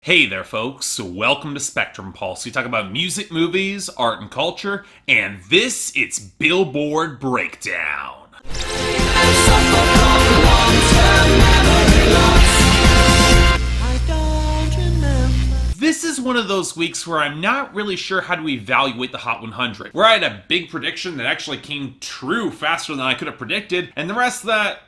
Hey there, folks. Welcome to Spectrum Pulse. We talk about music, movies, art, and culture, and it's Billboard Breakdown. This is one of those weeks where I'm not really sure how to evaluate the Hot 100, where I had a big prediction that actually came true faster than I could have predicted, and the rest of that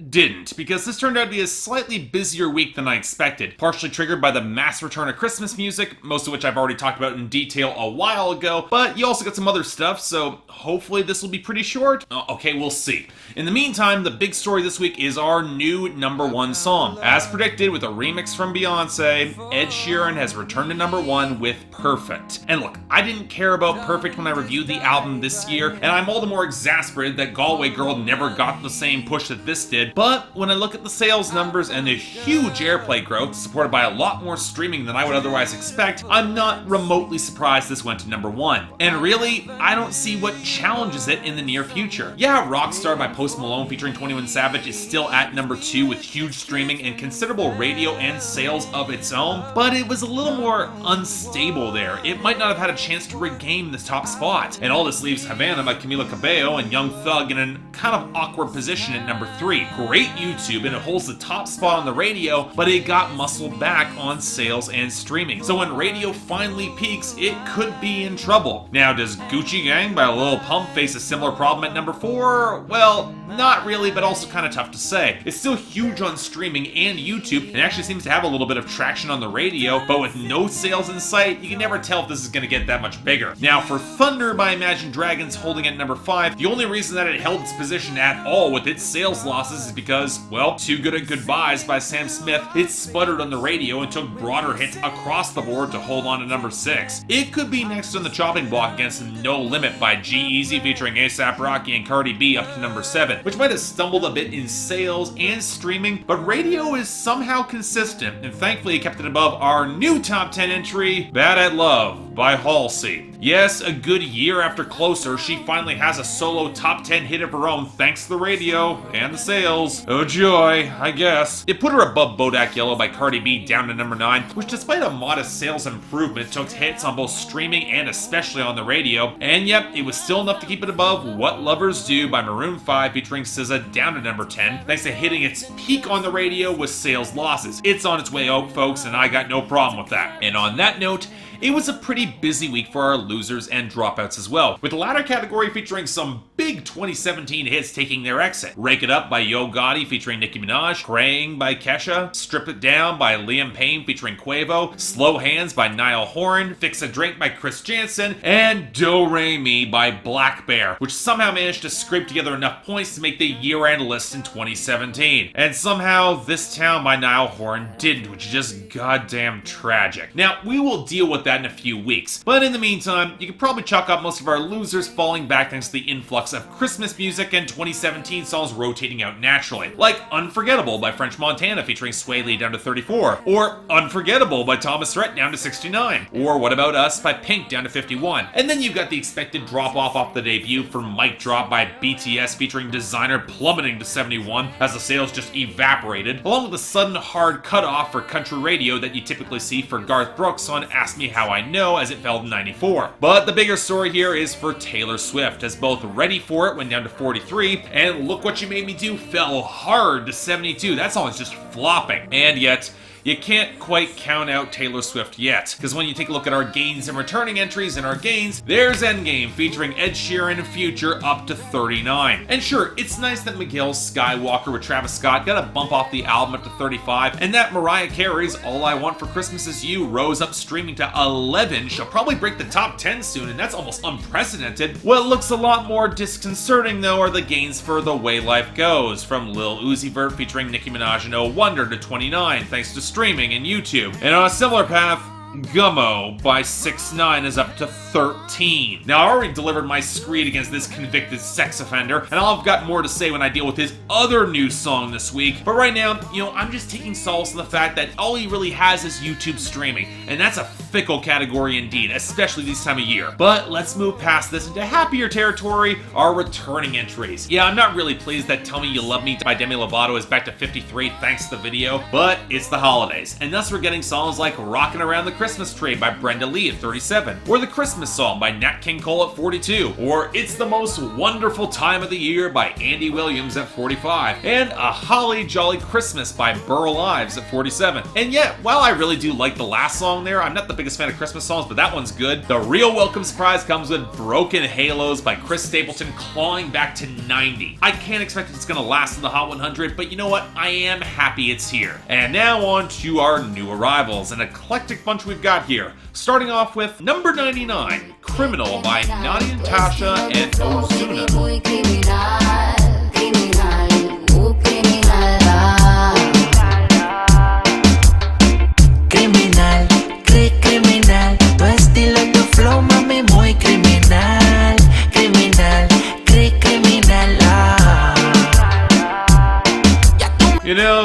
didn't, because this turned out to be a slightly busier week than I expected, partially triggered by the mass return of Christmas music, most of which I've already talked about in detail a while ago, but you also got some other stuff, so hopefully this will be pretty short. Okay, we'll see. In the meantime, the big story this week is our new #1 song. As predicted, with a remix from Beyonce, Ed Sheeran has returned to #1 with Perfect. And look, I didn't care about Perfect when I reviewed the album this year, and I'm all the more exasperated that Galway Girl never got the same push that this did. But when I look at the sales numbers and the huge airplay growth, supported by a lot more streaming than I would otherwise expect, I'm not remotely surprised this went to #1. And really, I don't see what challenges it in the near future. Yeah, Rockstar by Post Malone featuring 21 Savage is still at #2 with huge streaming and considerable radio and sales of its own, but it was a little more unstable there. It might not have had a chance to regain the top spot. And all this leaves Havana by Camila Cabello and Young Thug in a kind of awkward position at #3. Great YouTube, and it holds the top spot on the radio, but it got muscled back on sales and streaming. So when radio finally peaks, it could be in trouble. Now, does Gucci Gang by Lil Pump face a similar problem at #4? Well, not really, but also kind of tough to say. It's still huge on streaming and YouTube, and actually seems to have a little bit of traction on the radio, but with no sales in sight, you can never tell if this is going to get that much bigger. Now, for Thunder by Imagine Dragons holding at #5, the only reason that it held its position at all with its sales losses is because, well, Too Good at Goodbyes by Sam Smith, it sputtered on the radio and took broader hits across the board to hold on to #6. It could be next on the chopping block against No Limit by G-Eazy featuring A$AP Rocky and Cardi B up to #7, which might have stumbled a bit in sales and streaming, but radio is somehow consistent, and thankfully it kept it above our new top 10 entry, Bad at Love by Halsey. Yes, a good year after Closer, she finally has a solo top 10 hit of her own thanks to the radio and the sales. Oh joy, I guess. It put her above Bodak Yellow by Cardi B down to #9, which despite a modest sales improvement took hits on both streaming and especially on the radio, and yep, it was still enough to keep it above What Lovers Do by Maroon 5 featuring SZA down to #10, thanks to hitting its peak on the radio with sales losses. It's on its way out, folks, and I got no problem with that. And on that note, it was a pretty busy week for our losers and dropouts as well, with the latter category featuring some big 2017 hits taking their exit. Rake It Up by Yo Gotti featuring Nicki Minaj, Praying by Kesha, Strip It Down by Liam Payne featuring Quavo, Slow Hands by Niall Horan, Fix a Drink by Chris Jansen, and Do Re Mi by Black Bear, which somehow managed to scrape together enough points to make the year-end list in 2017. And somehow This Town by Niall Horan didn't, which is just goddamn tragic. Now, we will deal with that in a few weeks, but in the meantime, you can probably chalk up most of our losers falling back thanks to the influx of Christmas music and 2017 songs rotating out naturally, like Unforgettable by French Montana featuring Sway Lee down to 34, or Unforgettable by Thomas Rhett down to 69, or What About Us by Pink down to 51. And then you've got the expected drop-off off the debut for Mic Drop by BTS featuring Designer plummeting to 71 as the sales just evaporated, along with the sudden hard cutoff for country radio that you typically see for Garth Brooks on Ask Me How I Know as it fell to 94. But the bigger story here is for Taylor Swift, as both Ready For It went down to 43, and Look What You Made Me Do fell hard to 72. That song is just flopping. And yet, you can't quite count out Taylor Swift yet, because when you take a look at our gains and returning entries in our gains, there's Endgame featuring Ed Sheeran and Future up to 39. And sure, it's nice that Miguel's Skywalker with Travis Scott got a bump off the album up to 35, and that Mariah Carey's All I Want for Christmas Is You rose up streaming to 11. She'll probably break the top 10 soon, and that's almost unprecedented. What looks a lot more disconcerting, though, are the gains for The Way Life Goes, from Lil Uzi Vert featuring Nicki Minaj and Oh Wonder to 29, thanks to streaming and YouTube. And on a similar path, Gummo by 6ix9ine is up to 13. Now, I already delivered my screed against this convicted sex offender, and I've got more to say when I deal with his other new song this week. But right now, I'm just taking solace in the fact that all he really has is YouTube streaming, and that's a fickle category indeed, especially this time of year. But let's move past this into happier territory, our returning entries. Yeah, I'm not really pleased that Tell Me You Love Me by Demi Lovato is back to 53 thanks to the video, but it's the holidays, and thus we're getting songs like Rockin' Around the Christmas Tree by Brenda Lee at 37, or The Christmas Song by Nat King Cole at 42, or It's the Most Wonderful Time of the Year by Andy Williams at 45, and A Holly Jolly Christmas by Burl Ives at 47. And yet, while I really do like the last song there, I'm not the biggest fan of Christmas songs, but that one's good. The real welcome surprise comes with Broken Halos by Chris Stapleton clawing back to 90. I can't expect it's gonna last in the Hot 100, but you know what? I am happy it's here. And now on to our new arrivals, an eclectic bunch we've got here. Starting off with number 99, Criminal by Natti, Natasha, and Ozuna.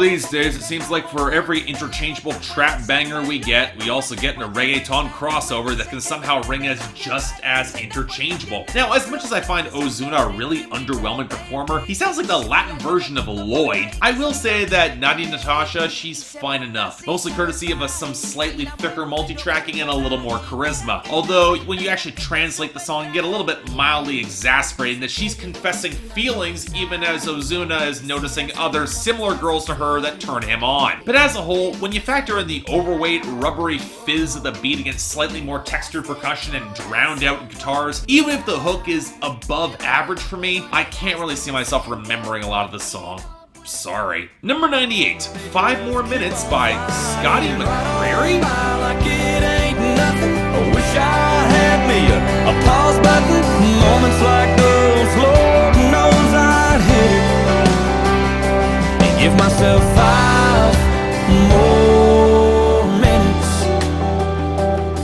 These days, it seems like for every interchangeable trap banger we get, we also get a reggaeton crossover that can somehow ring as just as interchangeable. Now, as much as I find Ozuna a really underwhelming performer, he sounds like the Latin version of Lloyd. I will say that Natti Natasha, she's fine enough, mostly courtesy of some slightly thicker multi-tracking and a little more charisma. Although, when you actually translate the song, you get a little bit mildly exasperating that she's confessing feelings even as Ozuna is noticing other similar girls to her that turn him on. But as a whole, when you factor in the overweight, rubbery fizz of the beat against slightly more textured percussion and drowned out guitars, even if the hook is above average for me, I can't really see myself remembering a lot of the song. Sorry. Number 98, 5 More Minutes by Scotty McCreery? Like it ain't nothing. I wish I had me a pause button. Moments like those, Lord knows I'd hit it and give myself 5 more minutes.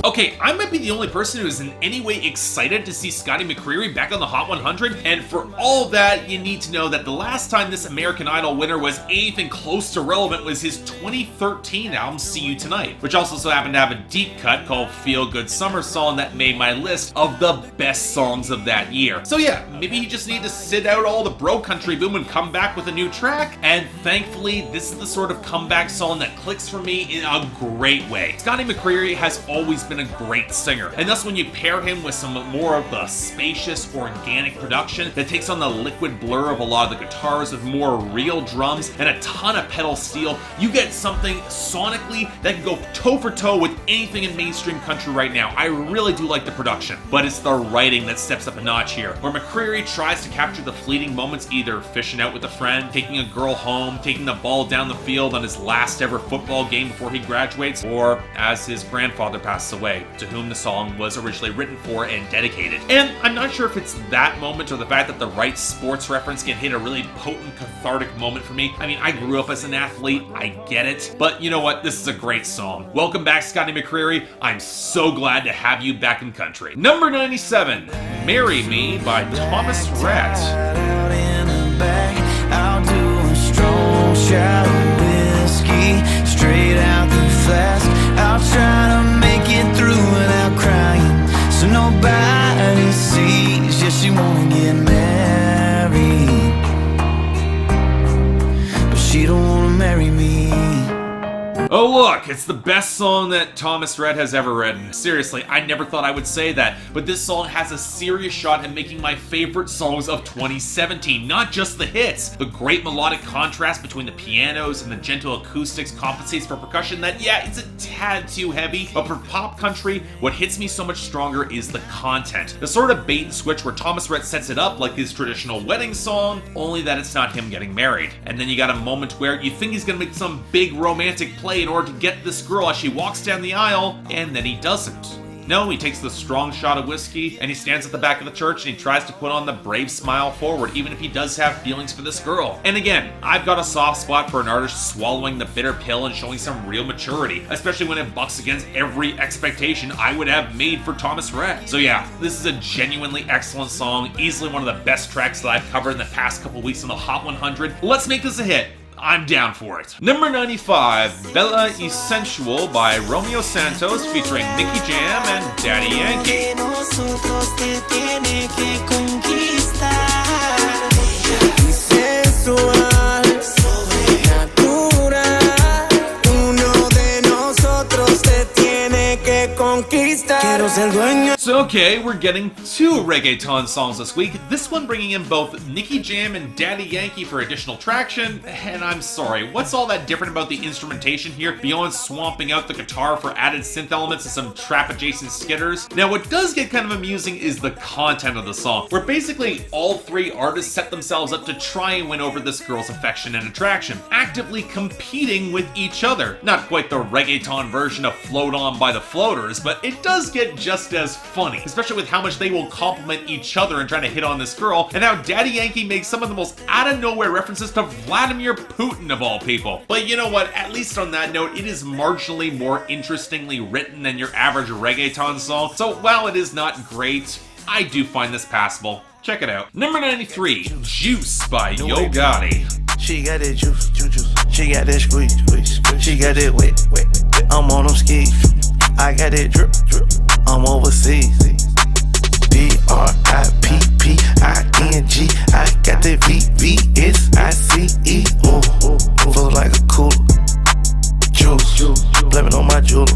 Okay, I might be the only person who is in any way excited to see Scotty McCreery back on the Hot 100, and for all that, you need to know that the last time this American Idol winner was anything close to relevant was his 2013 album, See You Tonight, which also so happened to have a deep cut called Feel Good Summer Song that made my list of the best songs of that year. So yeah, maybe he just needed to sit out all the bro country boom and come back with a new track, and thankfully, this is the sort of comeback song that clicks for me in a great way. Scotty McCreery has always been a great singer, and thus when you pair him with some more of the spacious, organic production that takes on the liquid blur of a lot of the guitars with more real drums and a ton of pedal steel, you get something sonically that can go toe for toe with anything in mainstream country right now. I really do like the production, but it's the writing that steps up a notch here, where McCreery tries to capture the fleeting moments, either fishing out with a friend, taking a girl home, taking the ball down the field on his last ever football game before he graduates, or as his grandfather passes away, to whom the song was originally written for and dedicated. And I'm not sure if it's that moment or the fact that the right sports reference can hit a really potent, cathartic moment for me. I mean, I grew up as an athlete, I get it, but you know what? This is a great song. Welcome back, Scotty McCreery. I'm so glad to have you back in country. Number 97, Marry Me by Thomas Rhett. Out in the back, I'll do a strong shot of whiskey straight out the flask. I'll try to make it through without crying, so nobody sees. Yeah, she wanna get married, but she don't wanna marry me. Oh look, it's the best song that Thomas Rhett has ever written. Seriously, I never thought I would say that, but this song has a serious shot at making my favorite songs of 2017, not just the hits. The great melodic contrast between the pianos and the gentle acoustics compensates for percussion that, yeah, it's a tad too heavy, but for pop country, what hits me so much stronger is the content. The sort of bait and switch where Thomas Rhett sets it up like his traditional wedding song, only that it's not him getting married. And then you got a moment where you think he's gonna make some big romantic play in order to get this girl as she walks down the aisle, and then he doesn't. No, he takes the strong shot of whiskey and he stands at the back of the church and he tries to put on the brave smile forward, even if he does have feelings for this girl. And again, I've got a soft spot for an artist swallowing the bitter pill and showing some real maturity, especially when it bucks against every expectation I would have made for Thomas Rhett. So yeah, this is a genuinely excellent song, easily one of the best tracks that I've covered in the past couple weeks on the Hot 100. Let's make this a hit. I'm down for it. Number 95, Bella y Sensual by Romeo Santos featuring Nicky Jam and Daddy Yankee. So okay, we're getting 2 reggaeton songs this week, this one bringing in both Nicky Jam and Daddy Yankee for additional traction, and I'm sorry, what's all that different about the instrumentation here beyond swamping out the guitar for added synth elements and some trap-adjacent skitters? Now what does get kind of amusing is the content of the song, where basically all 3 artists set themselves up to try and win over this girl's affection and attraction, actively competing with each other. Not quite the reggaeton version of Float On by the Floaters, but it does get just as funny, especially with how much they will compliment each other and trying to hit on this girl, and how Daddy Yankee makes some of the most out-of-nowhere references to Vladimir Putin of all people. But you know what, at least on that note, it is marginally more interestingly written than your average reggaeton song, so while it is not great, I do find this passable. Check it out. Number 93, Juice by Yo Gotti. She got that juice, juice. She got that squeeze, squeeze. She got that wet, wet. I'm on them skis. I got that drip, drip. I'm overseas. DRIPPING. I got that VVSICE. Flow like a cooler. Juice. Blame it on my jeweler.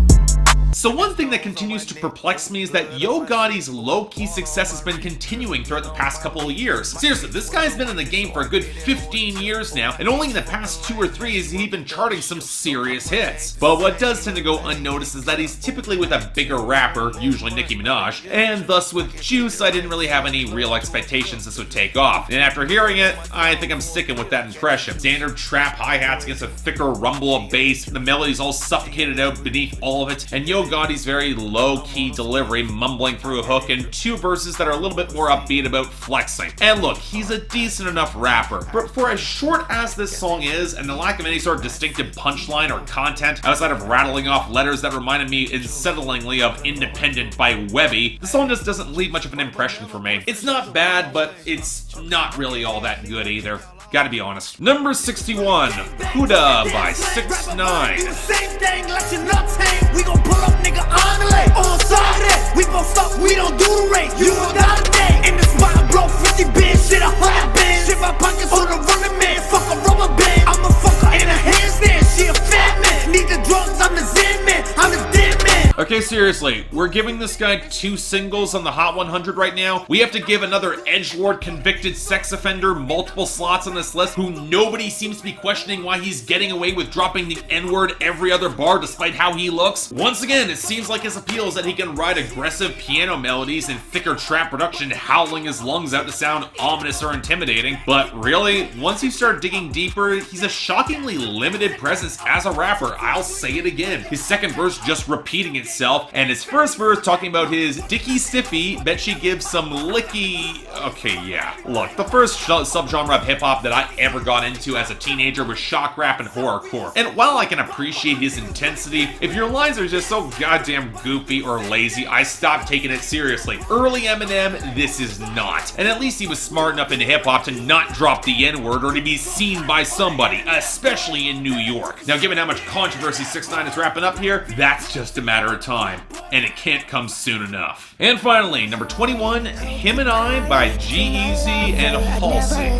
So one thing that continues to perplex me is that Yo Gotti's low-key success has been continuing throughout the past couple of years. Seriously, this guy's been in the game for a good 15 years now, and only in the past 2 or 3 has he been charting some serious hits. But what does tend to go unnoticed is that he's typically with a bigger rapper, usually Nicki Minaj, and thus with Juice, I didn't really have any real expectations this would take off. And after hearing it, I think I'm sticking with that impression. Standard trap hi-hats against a thicker rumble of bass, the melody's all suffocated out beneath all of it, and Yo Gotti's very low-key delivery, mumbling through a hook, and 2 verses that are a little bit more upbeat about flexing. And look, he's a decent enough rapper, but for as short as this song is, and the lack of any sort of distinctive punchline or content outside of rattling off letters that reminded me unsettlingly of Independent by Webby, the song just doesn't leave much of an impression for me. It's not bad, but it's not really all that good either. Gotta be honest. Number 61, KOODA by 6ix9ine. Same thing, let your nuts hang. We gon' pull up, nigga, on the lane. On side of that, we gon' stop, we don't do the race. You don't got a thing. In the spot, I blow 50 bands, shit 100 bands. Shit my pockets on a running man, fuck a rubber band. I'm a fucker in a handstand, she a fat man. Need the drugs, I'm the Zen man, I'm the dead man. Okay, seriously, we're giving this guy 2 singles on the Hot 100 right now. We have to give another edgelord convicted sex offender multiple slots on this list who nobody seems to be questioning why he's getting away with dropping the N-word every other bar despite how he looks. Once again, it seems like his appeal is that he can ride aggressive piano melodies and thicker trap production howling his lungs out to sound ominous or intimidating. But really, once you start digging deeper, he's a shockingly limited presence as a rapper. I'll say it again. His second verse just repeating itself, and his first verse talking about his dicky stiffy, bet she gives some licky... Okay, yeah. Look, the first subgenre of hip-hop that I ever got into as a teenager was shock rap and horrorcore. And while I can appreciate his intensity, if your lines are just so goddamn goofy or lazy, I stopped taking it seriously. Early Eminem, this is not. And at least he was smart enough into hip-hop to not drop the N-word or to be seen by somebody, especially in New York. Now, given how much controversy 6ix9ine is wrapping up here, that's just a matter of time. And it can't come soon enough. And finally, number 21, Him and I by G-Eazy and Halsey.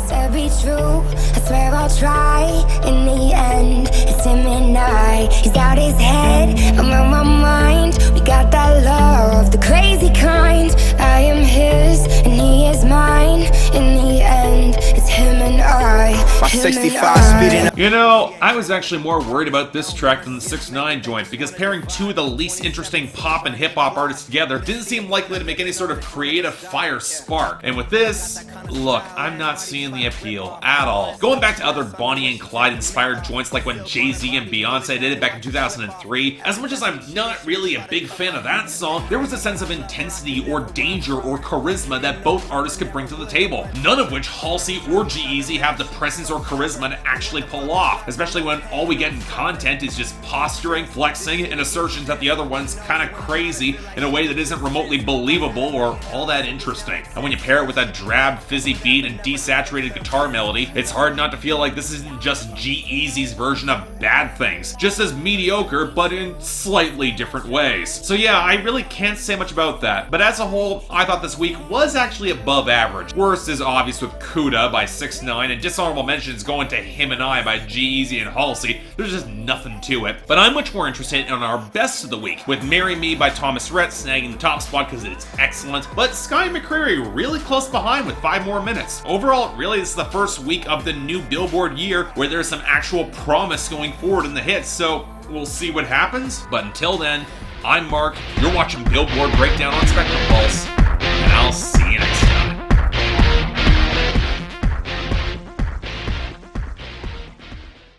To be true, I swear I'll try. In the end, it's him and I. He's out his head, I'm on my mind. We got that love, the crazy kind. I am his and he is mine. In the end, it's him and I. Passé 65 speeding up. You know, I was actually more worried about this track than the 6ix9ine joint, because pairing two of the least interesting pop and hip-hop artists together didn't seem likely to make any sort of creative fire spark. And with this, look, I'm not seeing the appeal at all. Going back to other Bonnie and Clyde inspired joints like when Jay-Z and Beyonce did it back in 2003, as much as I'm not really a big fan of that song, there was a sense of intensity or danger or charisma that both artists could bring to the table, none of which Halsey or G-Eazy have the presence or charisma to actually pull off, especially when all we get in content is just posturing, flexing, and assertions that the other one's kind of crazy in a way that isn't remotely believable or all that interesting. And when you pair it with that drab, fizzy beat and desaturated guitar melody, it's hard not to feel like this isn't just G-Eazy's version of Bad Things, just as mediocre but in slightly different ways. So yeah, I really can't say much about that, but as a whole, I thought this week was actually above average. Worst is obvious with KOODA by 6ix9ine, and dishonorable mentions going to Him and I by G-Eazy and Halsey. There's just nothing to it. But I'm much more interested in our best of the week, with Marry Me by Rhett snagging the top spot because it's excellent, but Scotty and McCreery really close behind with 5 more minutes. Overall, really, this is the first week of the new Billboard year where there's some actual promise going forward in the hits, so we'll see what happens. But until then, I'm Mark, you're watching Billboard Breakdown on Spectrum Pulse.